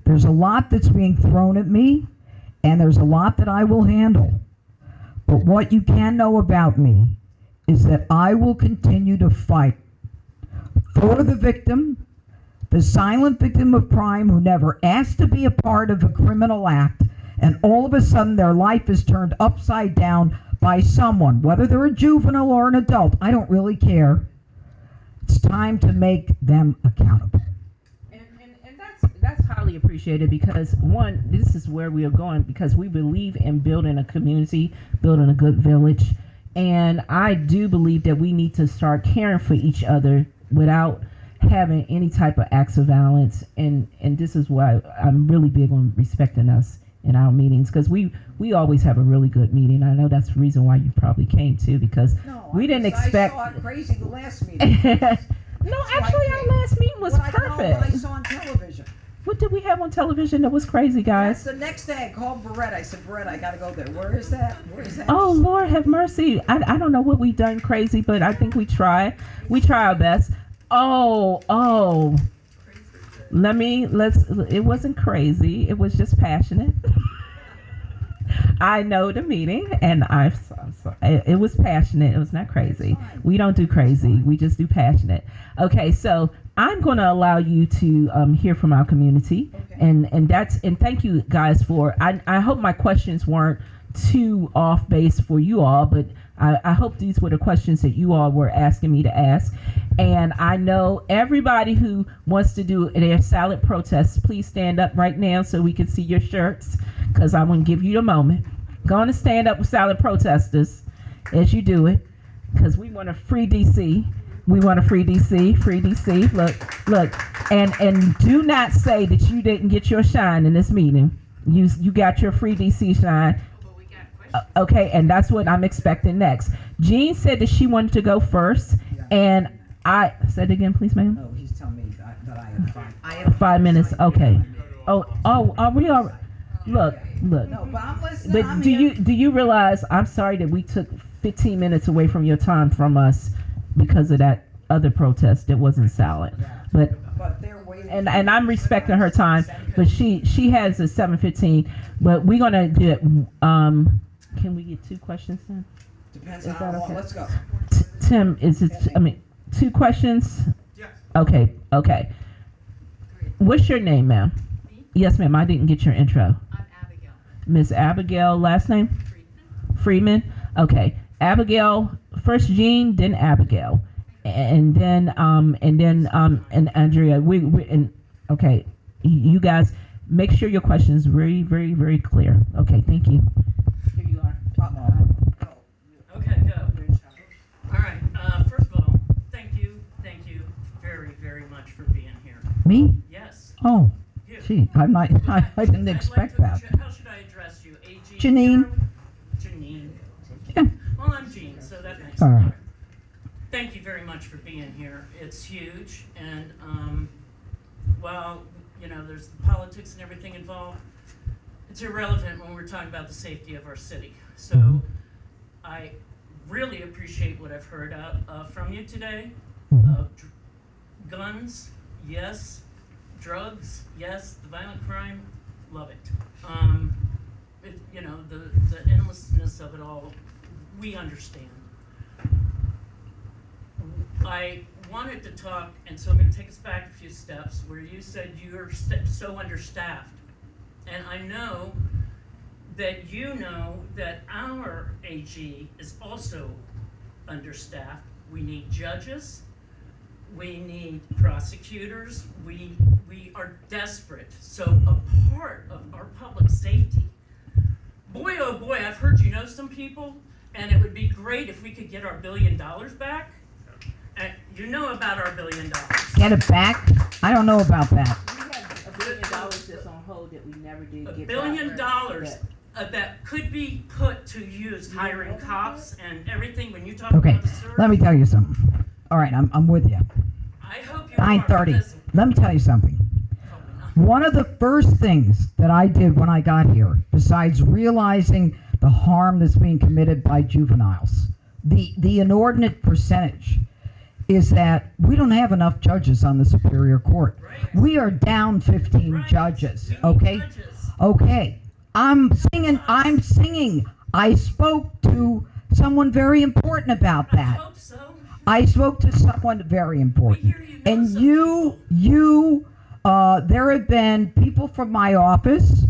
There's a lot that's being thrown at me, and there's a lot that I will handle. But what you can know about me is that I will continue to fight for the victim, the silent victim of crime who never asked to be a part of a criminal act, and all of a sudden their life is turned upside down by someone, whether they're a juvenile or an adult. I don't really care. It's time to make them accountable. And that's highly appreciated because, one, this is where we are going because we believe in building a community, building a good village. And I do believe that we need to start caring for each other without having any type of acts of violence. And this is why I'm really big on respecting us in our meetings because we always have a really good meeting. I know that's the reason why you probably came too because we didn't expect. I saw it crazy the last meeting. No, actually, our last meeting was perfect. What I saw on television. What did we have on television that was crazy, guys? That's the next day I called Barrett. I said, Barrett, I got to go there. Where is that? Where is that? Oh, Lord have mercy. I don't know what we've done crazy, but I think we try. We try our best. Oh. It wasn't crazy. It was just passionate. I know the meeting, and it was passionate. It was not crazy. We don't do crazy. We just do passionate. Okay, so I'm going to allow you to hear from our community, and thank you guys for. I hope my questions weren't too off base for you all, but I hope these were the questions that you all were asking me to ask. And I know everybody who wants to do their silent protests, please stand up right now so we can see your shirts, because I'm going to give you a moment. Go on and stand up with silent protesters as you do it, because we want to free DC. We want to free DC, free DC. Look, and do not say that you didn't get your shine in this meeting. You got your free DC shine. Okay, and that's what I'm expecting next. Jean said that she wanted to go first, and I said it again, please, ma'am. No, he's telling me that I have 5 minutes. Okay. Oh, are we all? Look. No, but I'm listening. But do you realize? I'm sorry that we took 15 minutes away from your time from us because of that other protest that wasn't silent. But they're waiting. And I'm respecting her time, but she has a 7:15. But we're gonna get. Can we get 2 questions then? Depends on how long. Let's go. Tim, is it? I mean, 2 questions. Yes. Okay. What's your name, ma'am? Me? Yes, ma'am. I didn't get your intro. I'm Abigail. Miss Abigail, last name? Freeman. Okay. Abigail, first Jean, then Abigail, and then and Andrea. Okay. You guys make sure your questions very, very, very clear. Okay. Thank you. Here you are. Okay, go. All right, first of all, thank you very, very much for being here. Me? Yes. Oh, You. gee, I didn't expect that. How should I address you? AG? Jeanine. Janine. Yeah. Well, I'm Jean, so that makes All right. sense. Thank you very much for being here. It's huge, and while there's the politics and everything involved, it's irrelevant when we're talking about the safety of our city. So I really appreciate what I've heard from you today. Guns, yes. Drugs, yes. The violent crime, love it. The endlessness of it all, we understand. I wanted to talk, and so I'm going to take us back a few steps, where you said you're so understaffed. And I know that you know that our AG is also understaffed. We need judges, we need prosecutors, we are desperate. So a part of our public safety, boy oh boy, I've heard you know some people, and it would be great if we could get our $1 billion back. And you know about our $1 billion. Get it back? I don't know about that. We have $1 billion that's on hold that we never did get $1 billion that could be put to use hiring cops and everything when you talk Okay, about the service. let me tell you something. All right, I'm with you. I hope you 9:30. are, because Let me tell you something. One of the first things that I did when I got here, besides realizing the harm that's being committed by juveniles, the inordinate percentage, is that we don't have enough judges on the Superior Court. Right. We are down 15 Right. judges, We need okay? judges. Okay. I'm singing. I spoke to someone very important about I that. hope so. I spoke to someone very important. We hear you know And some you, there have been people from my office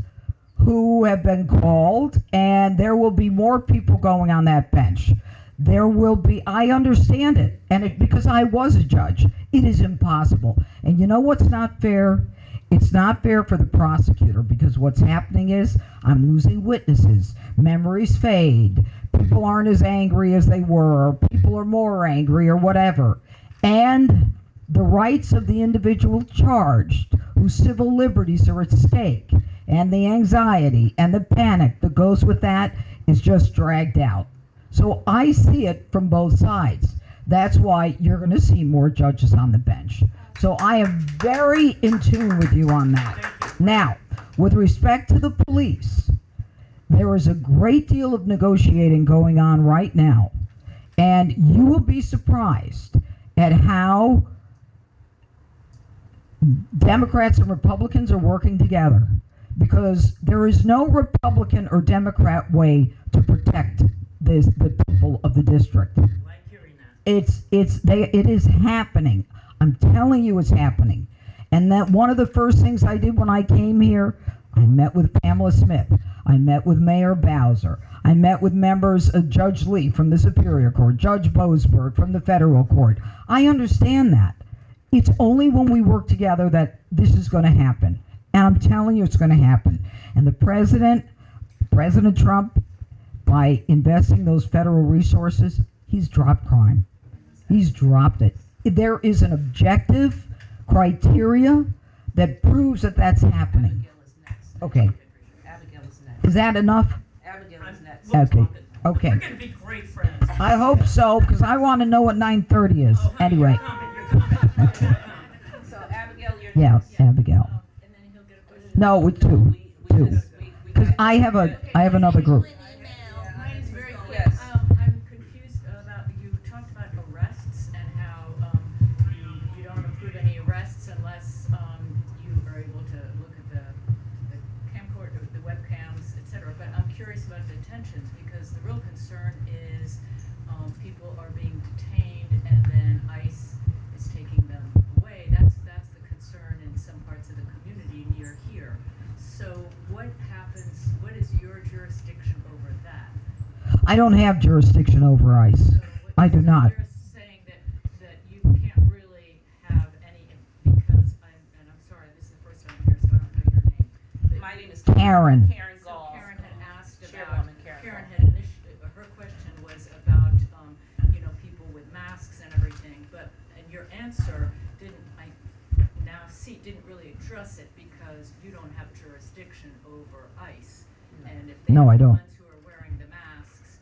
who have been called, and there will be more people going on that bench. There will be, I understand it, because I was a judge. It is impossible. And you know what's not fair? It's not fair for the prosecutor, because what's happening is I'm losing witnesses. Memories fade. People aren't as angry as they were, or people are more angry, or whatever. And the rights of the individual charged, whose civil liberties are at stake, and the anxiety and the panic that goes with that is just dragged out. So I see it from both sides. That's why you're going to see more judges on the bench. So I am very in tune with you on that. Now, with respect to the police, there is a great deal of negotiating going on right now, and you will be surprised at how Democrats and Republicans are working together, because there is no Republican or Democrat way to protect the people of the district. Like hearing that. It is happening. I'm telling you, it's happening. And that one of the first things I did when I came here, I met with Pamela Smith. I met with Mayor Bowser. I met with members of Judge Lee from the Superior Court, Judge Boasberg from the Federal Court. I understand that. It's only when we work together that this is going to happen. And I'm telling you, it's going to happen. And President Trump, by investing those federal resources, he's dropped crime. He's dropped it. There is an objective criteria that proves that that's happening. Abigail is next. Okay. Abigail is next. Is that enough? Abigail is next. We'll Okay. talk it. Okay. We're going to be great friends. I hope so, because I want to know what 9:30 is. Oh, honey, Anyway. You're coming. So Abigail, you're Yeah, next. Abigail. And then he'll get a question. No, with two. Because I have another group. Mine is very quick. Yes. I'm confused about, you talked about arrests and how you don't approve any arrests unless you are able to look at the camcorder, the webcams, et cetera. But I'm curious about detentions, because the real concern is people are being detained and then ICE is taking them away. That's the concern in some parts of the community near here. So what happens, what is your jurisdiction over that? I don't have jurisdiction over ICE. So I do not. You're saying that you can't really have any, because I'm sorry, this is the first time I'm here, so I don't know your name. But My name is Karen. Karen So Gall. Karen had asked about, Chairwoman Karen Karen Gall. had initially, her question was about, people with masks and everything, and your answer didn't really address it, because you don't have jurisdiction over ICE. And if No, they're I the don't. ones who are wearing the masks,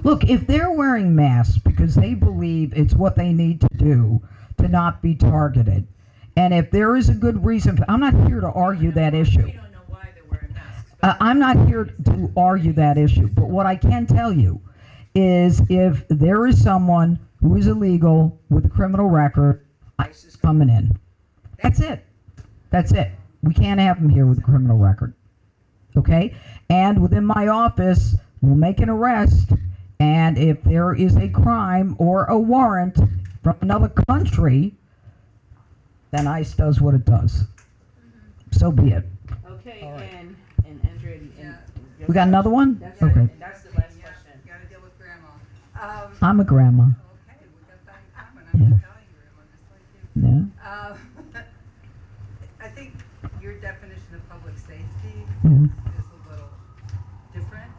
Look, if they're wearing masks because they believe it's what they need to do to not be targeted, and if there is a good reason, I'm not here to argue that issue. we don't know why they're wearing masks. But I'm not here to argue that issue, but what I can tell you is if there is someone who is illegal with a criminal record, ICE is coming in. That's it. That's it. We can't have them here with a criminal record. Okay? And within my office, we'll make an arrest, and if there is a crime or a warrant from another country, then ICE does what it does. So be it. Okay, All right. and Andrea. We got another one? That's Okay. it. And that's the last Yeah, question. gotta deal with grandma. I'm a grandma. Okay, we got that in common. I'm Yeah. Italian grandma, just like you. Yeah. I think your definition of public safety Mhm. is a little different.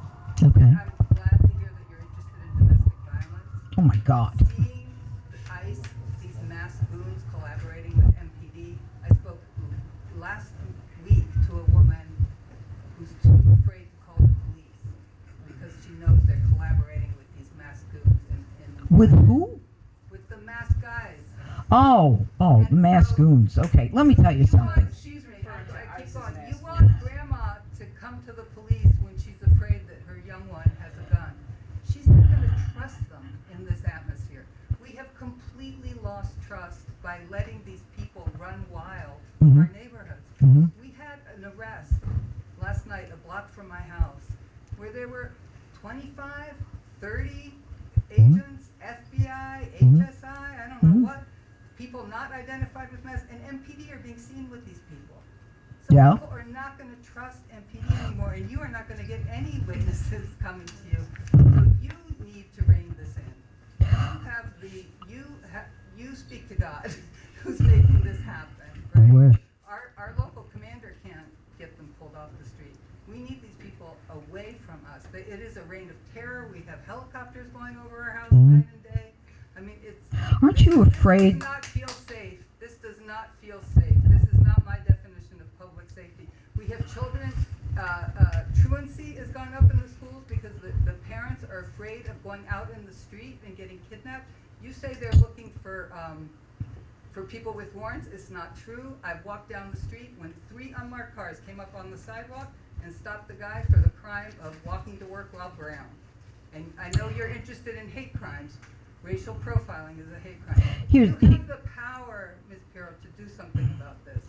Okay. I'm glad to hear that you're interested in domestic violence. Oh my God. Seeing the ICE, these mass goons collaborating with MPD, I spoke last week to a woman who's too afraid to call the police because she knows they're collaborating with these mass goons and With who? with the mass guys. Oh, And mass so- goons. Okay, let me tell you something. Excuse me, I keep going. You want grandma to come to the police when she's afraid that her young one has a gun. She's not gonna trust them in this atmosphere. We have completely lost trust by letting these people run wild in our neighborhoods. Mhm. We had an arrest last night, a block from my house, where there were 25, 30 agents, FBI, HSI, I don't know what, people not identified with masks, and MPD are being seen with these people. So Yeah. people are not gonna trust MPD anymore, and you are not gonna get any witnesses coming to you. So you need to rein this in. You speak to God, who's making this happen, I right? wish. Our local commander can't get them pulled off the street. We need these people away from us. It is a reign of terror. We have helicopters going over our house night and day. I mean, Aren't you afraid? This does not feel safe. This does not feel safe. This is not my definition of public safety. We have children, truancy has gone up in the schools because the parents are afraid of going out in the street and getting kidnapped. You say they're looking for people with warrants. It's not true. I've walked down the street when 3 unmarked cars came up on the sidewalk and stopped the guy for the crime of walking to work while brown. And I know you're interested in hate crimes. Racial profiling is a hate crime. You have the power, Ms. Pirro, to do something about this.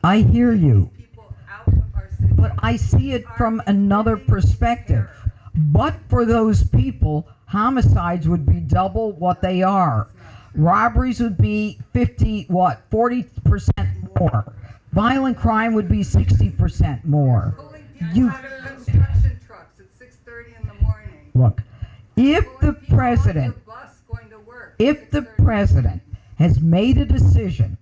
I hear you. People out of our city. But I see it from another perspective. But for those people, homicides would be double what they are. Robberies would be 40% more. Violent crime would be 60% more. Pulling people out of construction trucks at 6:30 in the morning. Look, if the president has made a decision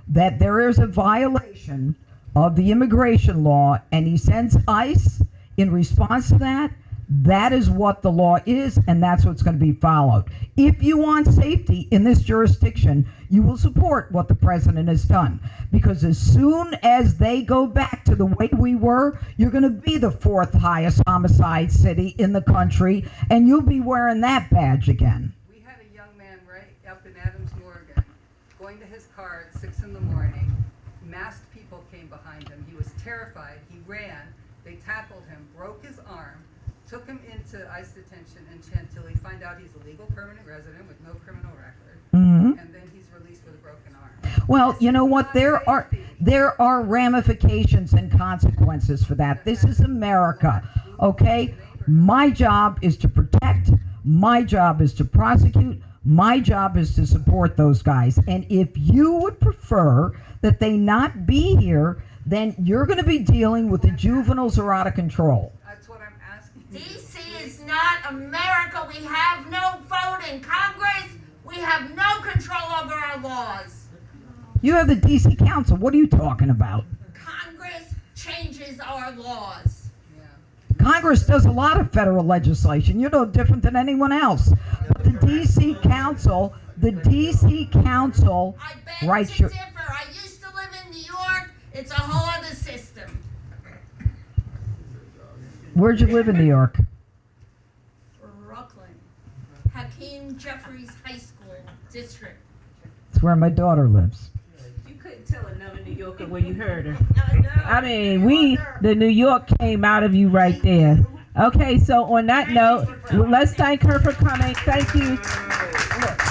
that there is a violation of the immigration law and he sends ICE in response to that, that is what the law is, and that's what's going to be followed. If you want safety in this jurisdiction, you will support what the president has done. Because as soon as they go back to the way we were, you're going to be the 4th highest homicide city in the country, and you'll be wearing that badge again. We had a young man right up in Adams Morgan, going to his car at 6 in the morning. Masked people came behind him. He was terrified. He ran. They tackled him, broke his arm, took him into ICE detention in Chantilly, find out he's a legal permanent resident with no criminal record, and then he's released with a broken arm. Well, you know what? There are ramifications and consequences for that. This is America, okay? My job is to protect. My job is to prosecute. My job is to support those guys. And if you would prefer that they not be here, then you're going to be dealing with the juveniles who are out of control. That's what I'm asking. DC is not America. We have no vote in Congress. We have no control over our laws. You have the DC Council. What are you talking about? Congress changes our laws. Congress does a lot of federal legislation. You're no different than anyone else. But the DC Council, I beg right? to differ. I used to live in New York. It's a whole other system. Where'd you live in New York? Brooklyn. Hakeem Jeffries High School District. It's where my daughter lives. You couldn't tell another New Yorker where you heard her. I mean, the New York came out of you right there. Okay, so on that note, let's thank her for coming. Thank you. Look.